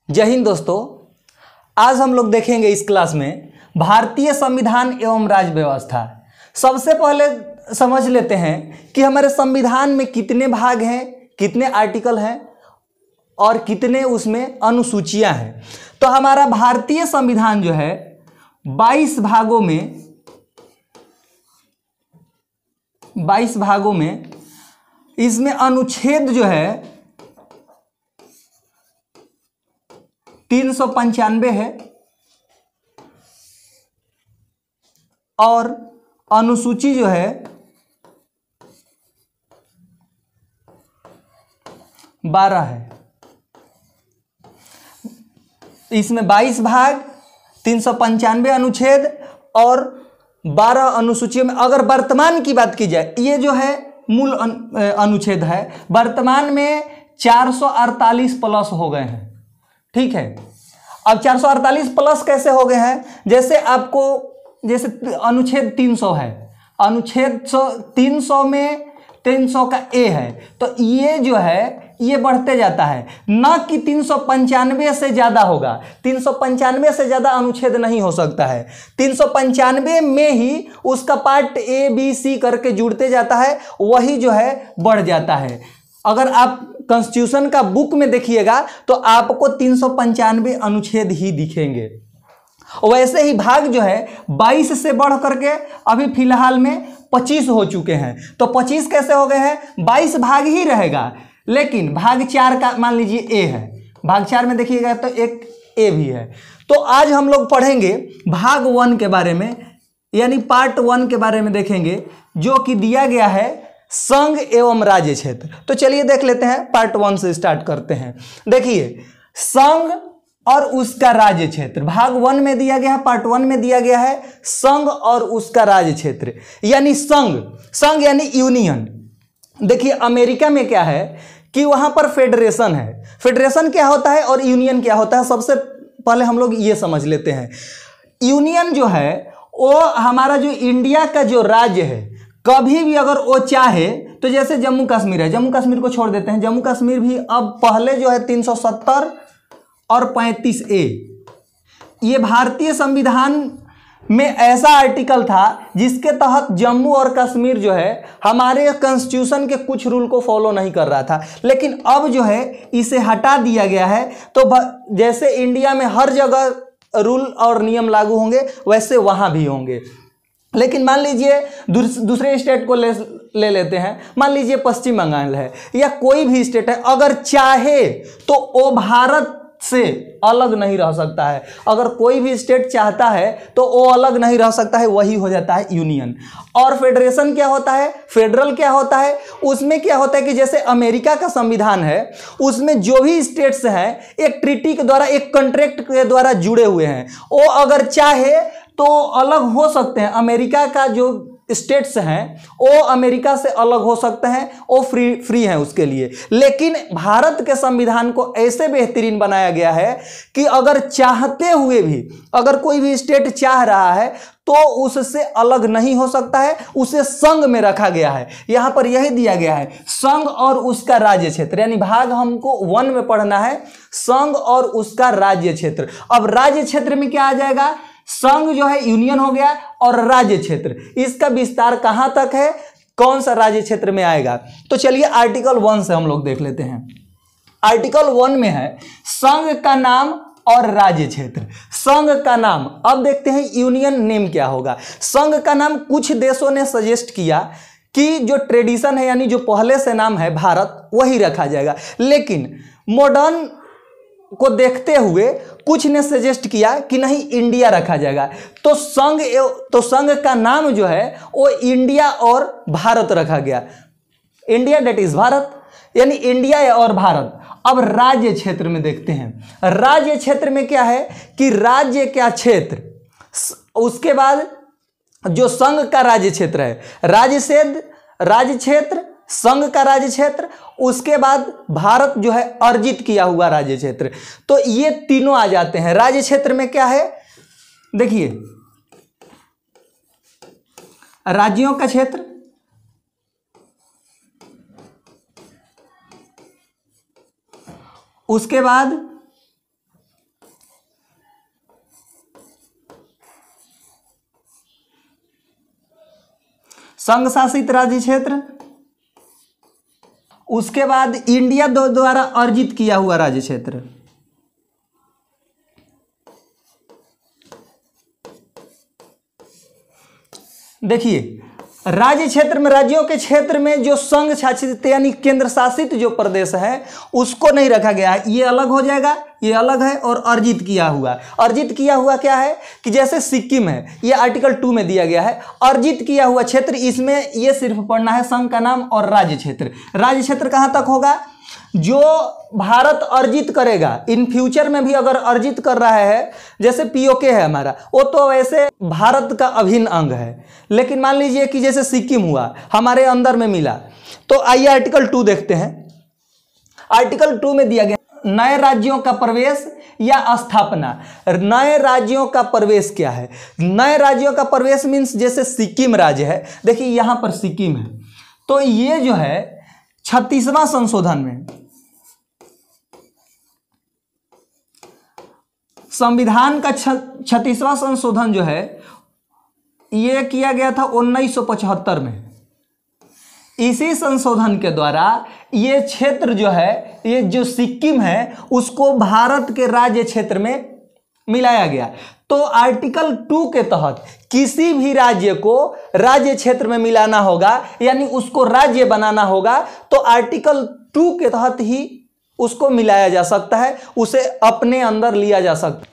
जय हिंद दोस्तों। आज हम लोग देखेंगे इस क्लास में भारतीय संविधान एवं राज्य व्यवस्था। सबसे पहले समझ लेते हैं कि हमारे संविधान में कितने भाग हैं, कितने आर्टिकल हैं और कितने उसमें अनुसूचियां हैं। तो हमारा भारतीय संविधान जो है 22 भागों में इसमें अनुच्छेद जो है 395 है और अनुसूची जो है 12 है। इसमें 22 भाग, 395 अनुच्छेद और 12 अनुसूचियों में अगर वर्तमान की बात की जाए, ये जो है मूल अनुच्छेद है। वर्तमान में 448 प्लस हो गए हैं। ठीक है, अब 448 प्लस कैसे हो गए हैं? जैसे अनुच्छेद 300 है, अनुच्छेद 300 में 300 का ए है, तो ये जो है ये बढ़ते जाता है, न कि 395 से ज़्यादा होगा। 395 से ज़्यादा अनुच्छेद नहीं हो सकता है। 395 में ही उसका पार्ट ए बी सी करके जुड़ते जाता है, वही जो है बढ़ जाता है। अगर आप कॉन्स्टिट्यूशन का बुक में देखिएगा तो आपको 395 अनुच्छेद ही दिखेंगे। वैसे ही भाग जो है 22 से बढ़ करके अभी फिलहाल में 25 हो चुके हैं। तो 25 कैसे हो गए हैं? 22 भाग ही रहेगा, लेकिन भाग 4 का मान लीजिए ए है, भाग 4 में देखिएगा तो एक ए भी है। तो आज हम लोग पढ़ेंगे भाग 1 के बारे में, यानी पार्ट 1 के बारे में देखेंगे, जो कि दिया गया है संघ एवं राज्य क्षेत्र। तो चलिए देख लेते हैं, पार्ट 1 से स्टार्ट करते हैं। देखिए, संघ और उसका राज्य क्षेत्र भाग 1 में दिया गया है। पार्ट 1 में दिया गया है संघ और उसका राज्य क्षेत्र, यानी संघ यानी यूनियन। देखिए, अमेरिका में क्या है कि वहां पर फेडरेशन है। फेडरेशन क्या होता है और यूनियन क्या होता है, सबसे पहले हम लोग ये समझ लेते हैं। यूनियन जो है वो हमारा जो इंडिया का जो राज्य है, कभी भी अगर वो चाहे तो, जैसे जम्मू कश्मीर है, जम्मू कश्मीर को छोड़ देते हैं, जम्मू कश्मीर भी अब पहले जो है 370 और 35 ए, ये भारतीय संविधान में ऐसा आर्टिकल था जिसके तहत जम्मू और कश्मीर जो है हमारे कॉन्स्टिट्यूशन के कुछ रूल को फॉलो नहीं कर रहा था, लेकिन अब जो है इसे हटा दिया गया है। तो जैसे इंडिया में हर जगह रूल और नियम लागू होंगे, वैसे वहाँ भी होंगे। लेकिन मान लीजिए दूसरे स्टेट को ले लेते हैं, मान लीजिए पश्चिम बंगाल है या कोई भी स्टेट है, अगर चाहे तो वो भारत से अलग नहीं रह सकता है। अगर कोई भी स्टेट चाहता है तो वो अलग नहीं रह सकता है, वही हो जाता है यूनियन। और फेडरेशन क्या होता है, फेडरल क्या होता है, उसमें क्या होता है कि जैसे अमेरिका का संविधान है, उसमें जो भी स्टेट्स हैं एक ट्रीटी के द्वारा, एक कॉन्ट्रैक्ट के द्वारा जुड़े हुए हैं। वो अगर चाहे तो अलग हो सकते हैं। अमेरिका का जो स्टेट्स हैं वो अमेरिका से अलग हो सकते हैं, वो फ्री हैं उसके लिए। लेकिन भारत के संविधान को ऐसे बेहतरीन बनाया गया है कि अगर चाहते हुए भी, अगर कोई भी स्टेट चाह रहा है तो उससे अलग नहीं हो सकता है, उसे संघ में रखा गया है। यहां पर यही दिया गया है, संघ और उसका राज्य क्षेत्र, यानी भाग हमको 1 में पढ़ना है, संघ और उसका राज्य क्षेत्र। अब राज्य क्षेत्र में क्या आ जाएगा? संघ जो है यूनियन हो गया, और राज्य क्षेत्र इसका विस्तार कहां तक है, कौन सा राज्य क्षेत्र में आएगा। तो चलिए आर्टिकल 1 से हम लोग देख लेते हैं। आर्टिकल 1 में है संघ का नाम और राज्य क्षेत्र। संघ का नाम, अब देखते हैं यूनियन नेम क्या होगा। संघ का नाम कुछ देशों ने सजेस्ट किया कि जो ट्रेडिशन है, यानी जो पहले से नाम है भारत, वही रखा जाएगा। लेकिन मॉडर्न को देखते हुए कुछ ने सजेस्ट किया कि नहीं, इंडिया रखा जाएगा। तो संघ का नाम जो है वो इंडिया और भारत रखा गया। इंडिया डेट इज भारत, यानी इंडिया और भारत। अब राज्य क्षेत्र में देखते हैं। राज्य क्षेत्र में क्या है कि राज्य क्या क्षेत्र, उसके बाद जो संघ का राज्य क्षेत्र है, राज्य क्षेत्र, संघ का राज्य क्षेत्र, उसके बाद भारत जो है अर्जित किया हुआ राज्य क्षेत्र। तो ये तीनों आ जाते हैं। राज्य क्षेत्र में क्या है, देखिए, राज्यों का क्षेत्र, उसके बाद संघ शासित राज्य क्षेत्र, उसके बाद इंडिया द्वारा अर्जित किया हुआ राज्य क्षेत्र। देखिए राज्य क्षेत्र में, राज्यों के क्षेत्र में जो संघ शासित यानी केंद्र शासित जो प्रदेश है उसको नहीं रखा गया है, ये अलग हो जाएगा, ये अलग है। और अर्जित किया हुआ, अर्जित किया हुआ क्या है कि जैसे सिक्किम है, ये आर्टिकल 2 में दिया गया है अर्जित किया हुआ क्षेत्र, इसमें ये सिर्फ पढ़ना है संघ का नाम और राज्य क्षेत्र। राज्य क्षेत्र कहाँ तक होगा, जो भारत अर्जित करेगा इन फ्यूचर में भी अगर अर्जित कर रहा है, जैसे पीओके है हमारा, वो तो वैसे भारत का अभिन्न अंग है, लेकिन मान लीजिए कि जैसे सिक्किम हुआ हमारे अंदर में मिला, तो आइए आर्टिकल 2 देखते हैं। आर्टिकल 2 में दिया गया नए राज्यों का प्रवेश या स्थापना। नए राज्यों का प्रवेश क्या है, नए राज्यों का प्रवेश मीन्स जैसे सिक्किम राज्य है, देखिए यहां पर सिक्किम है, तो ये जो है 36वां संशोधन में, संविधान का 36वां संशोधन जो है ये किया गया था 1975 में। इसी संशोधन के द्वारा ये क्षेत्र जो है, ये जो सिक्किम है उसको भारत के राज्य क्षेत्र में मिलाया गया। तो आर्टिकल 2 के तहत किसी भी राज्य को राज्य क्षेत्र में मिलाना होगा, यानी उसको राज्य बनाना होगा, तो आर्टिकल 2 के तहत ही उसको मिलाया जा सकता है, उसे अपने अंदर लिया जा सकता है।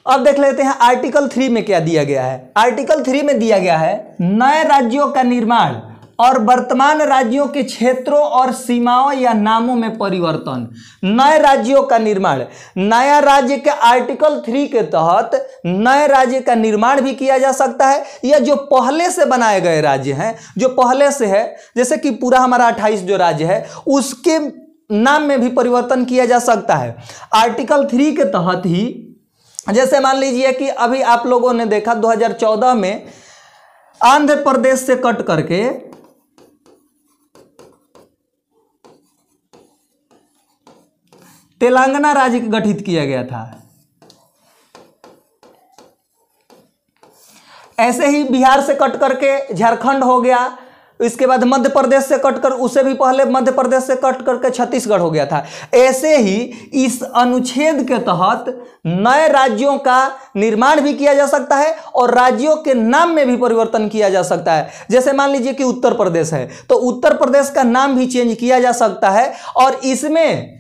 अब देख लेते हैं आर्टिकल 3 में क्या दिया गया है। आर्टिकल 3 में दिया गया है नए राज्यों का निर्माण और वर्तमान राज्यों के क्षेत्रों और सीमाओं या नामों में परिवर्तन। नए राज्यों का निर्माण, नया राज्य के आर्टिकल 3 के तहत नए राज्य का निर्माण भी किया जा सकता है, या जो पहले से बनाए गए राज्य हैं, जो पहले से है, जैसे कि पूरा हमारा 28 जो राज्य है उसके नाम में भी परिवर्तन किया जा सकता है। आर्टिकल 3 के तहत ही, जैसे मान लीजिए कि अभी आप लोगों ने देखा 2014 में आंध्र प्रदेश से कट करके तेलंगाना राज्य गठित किया गया था। ऐसे ही बिहार से कट करके झारखंड हो गया, इसके बाद मध्य प्रदेश से कट कर, उससे भी पहले मध्य प्रदेश से कट करके छत्तीसगढ़ हो गया था। ऐसे ही इस अनुच्छेद के तहत नए राज्यों का निर्माण भी किया जा सकता है और राज्यों के नाम में भी परिवर्तन किया जा सकता है। जैसे मान लीजिए कि उत्तर प्रदेश है, तो उत्तर प्रदेश का नाम भी चेंज किया जा सकता है, और इसमें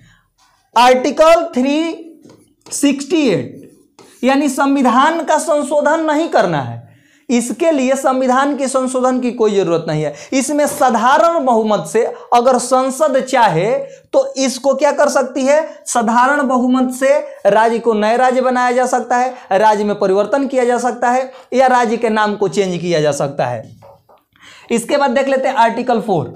आर्टिकल 368 यानी संविधान का संशोधन नहीं करना है, इसके लिए संविधान के संशोधन की कोई जरूरत नहीं है। इसमें साधारण बहुमत से अगर संसद चाहे तो इसको क्या कर सकती है, साधारण बहुमत से राज्य को नए राज्य बनाया जा सकता है, राज्य में परिवर्तन किया जा सकता है, या राज्य के नाम को चेंज किया जा सकता है। इसके बाद देख लेते हैं आर्टिकल 4।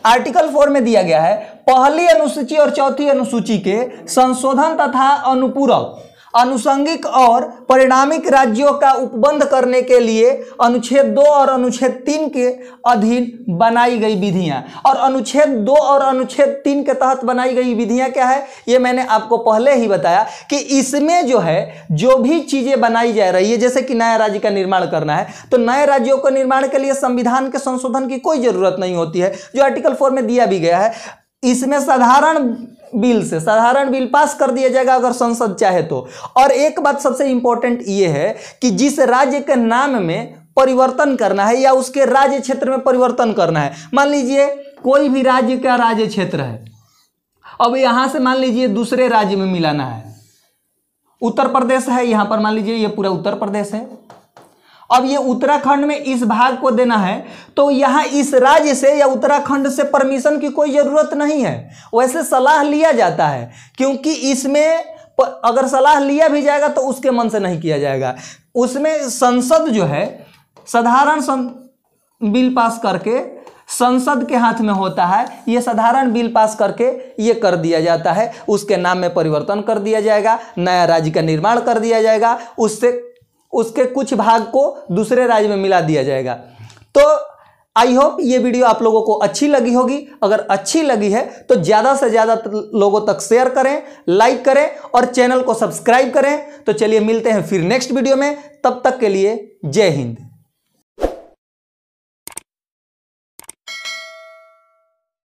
आर्टिकल 4 में दिया गया है पहली अनुसूची और चौथी अनुसूची के संशोधन तथा अनुपूरक, अनुषंगिक और परिणामिक राज्यों का उपबंध करने के लिए अनुच्छेद 2 और अनुच्छेद 3 के अधीन बनाई गई विधियां। और अनुच्छेद 2 और अनुच्छेद 3 के तहत बनाई गई विधियां क्या है, ये मैंने आपको पहले ही बताया कि इसमें जो है जो भी चीजें बनाई जा रही है, जैसे कि नया राज्य का निर्माण करना है, तो नए राज्यों के निर्माण के लिए संविधान के संशोधन की कोई जरूरत नहीं होती है, जो आर्टिकल 4 में दिया भी गया है। इसमें साधारण बिल पास कर दिया जाएगा अगर संसद चाहे तो। और एक बात सबसे इंपॉर्टेंट ये है कि जिस राज्य के नाम में परिवर्तन करना है या उसके राज्य क्षेत्र में परिवर्तन करना है, मान लीजिए कोई भी राज्य का राज्य क्षेत्र है, अब यहां से मान लीजिए दूसरे राज्य में मिलाना है, उत्तर प्रदेश है, यहां पर मान लीजिए ये पूरा उत्तर प्रदेश है, अब ये उत्तराखंड में इस भाग को देना है, तो यहां इस राज्य से या उत्तराखंड से परमिशन की कोई जरूरत नहीं है। वैसे सलाह लिया जाता है, क्योंकि इसमें अगर सलाह लिया भी जाएगा तो उसके मन से नहीं किया जाएगा। उसमें संसद जो है साधारण बिल पास करके संसद के हाथ में होता है, ये साधारण बिल पास करके ये कर दिया जाता है, उसके नाम में परिवर्तन कर दिया जाएगा, नया राज्य का निर्माण कर दिया जाएगा, उसके कुछ भाग को दूसरे राज्य में मिला दिया जाएगा। तो आई होप ये वीडियो आप लोगों को अच्छी लगी होगी। अगर अच्छी लगी है तो ज़्यादा से ज़्यादा लोगों तक शेयर करें, लाइक करें और चैनल को सब्सक्राइब करें। तो चलिए मिलते हैं फिर नेक्स्ट वीडियो में, तब तक के लिए जय हिंद।